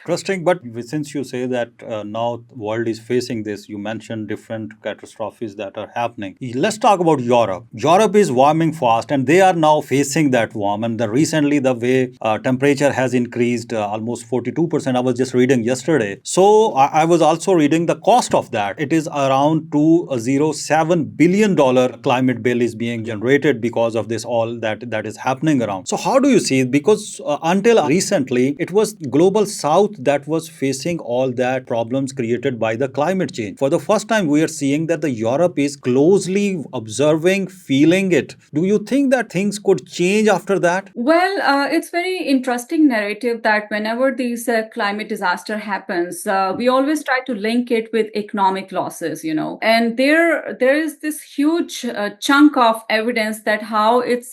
Interesting, but since you say that now the world is facing this, you mentioned different catastrophes that are happening. Let's talk about Europe. Europe is warming fast, and they are now facing that warm. And recently, the way temperature has increased almost 42%. I was just reading yesterday. So I was also reading the cost of that. It is around $207 billion climate bill is being generated because of this all that is happening around. So how do you see it? Because until recently, it was global south that was facing all that problems created by the climate change. For the first time, we are seeing that the Europe is closely observing, feeling it. Do you think that things could change after that? Well, it's very interesting narrative that whenever these climate disaster happens, we always try to link it with economic losses, and there is this huge chunk of evidence that how it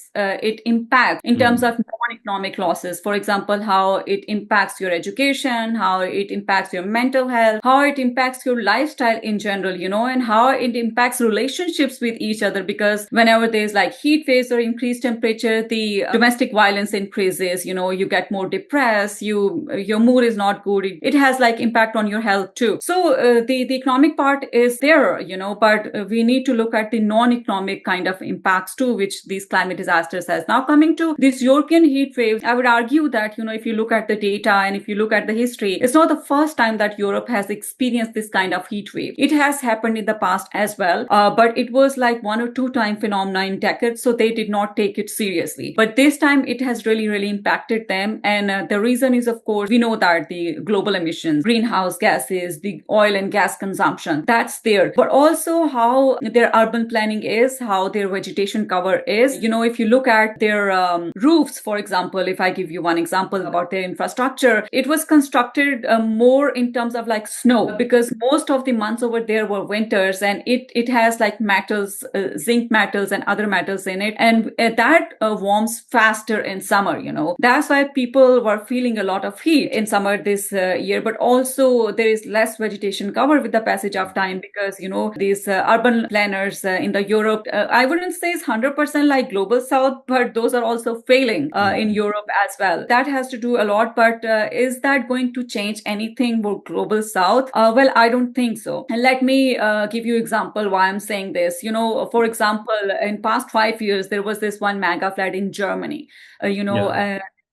impacts in terms of non-economic losses. For example, how it impacts your education, how it impacts your mental health, how it impacts your lifestyle in general, and how it impacts relationships with each other. Because whenever there's like heat waves or increased temperature, the domestic violence increases. You get more depressed. Your mood is not good. It has like impact on your health too. So the economic part is there, but we need to look at the non-economic kind of impacts too, which these climate disasters has. Now coming to this European heat wave, I would argue that if you look at the data and if you look at the history, it's not the first time that Europe has experienced this kind of heat wave. It has happened in the past as well, but it was like 1 or 2 time phenomena in decades, so they did not take it seriously. But this time it has really impacted them, and the reason is, of course, we know that the global emissions, greenhouse gases, the oil and gas consumption, that's there. But also how their urban planning is, how their vegetation cover is. If you look at their roofs, for example, if I give you one example about their infrastructure, it was constructed more in terms of like snow, because most of the months over there were winters, and it has like metals, zinc metals and other metals in it, and that warms faster in summer. That's why people were feeling a lot of heat in summer this year. But also there is less vegetation cover with the passage of time, because these urban planners in the Europe, I wouldn't say it's 100% like global south, but those are also failing in Europe as well. That has to do a lot. But is that going to change anything for global south? Well, I don't think so. And let me give you example why I'm saying this. For example, in past 5 years, there was this one mega flood in Germany.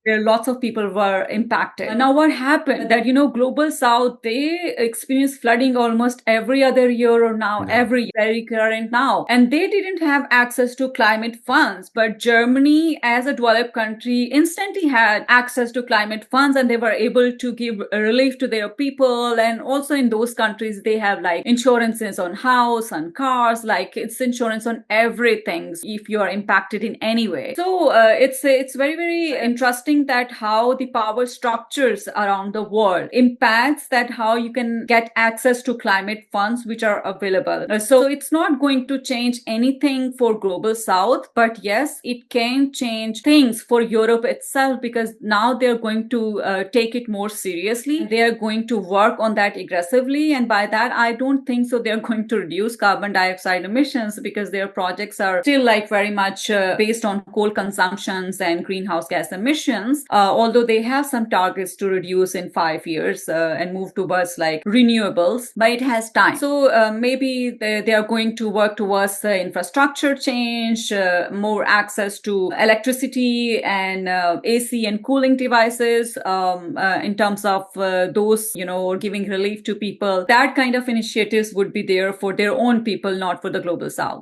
Where lots of people were impacted. Now, what happened that, global south, they experience flooding almost every other year, or now every year, very current now. And they didn't have access to climate funds. But Germany, as a developed country, instantly had access to climate funds, and they were able to give relief to their people. And also in those countries, they have like insurances on house, on cars, like it's insurance on everything if you are impacted in any way. So it's very interesting that how the power structures around the world impacts that how you can get access to climate funds which are available. So it's not going to change anything for global south, but yes, it can change things for Europe itself, because now they're going to take it more seriously. They are going to work on that aggressively, and by that I don't think so they're going to reduce carbon dioxide emissions, because their projects are still like very much based on coal consumptions and greenhouse gas emissions. Although they have some targets to reduce in 5 years and move towards like renewables, but it has time. So maybe they are going to work towards infrastructure change, more access to electricity and AC and cooling devices in terms of those, giving relief to people. That kind of initiatives would be there for their own people, not for the global south.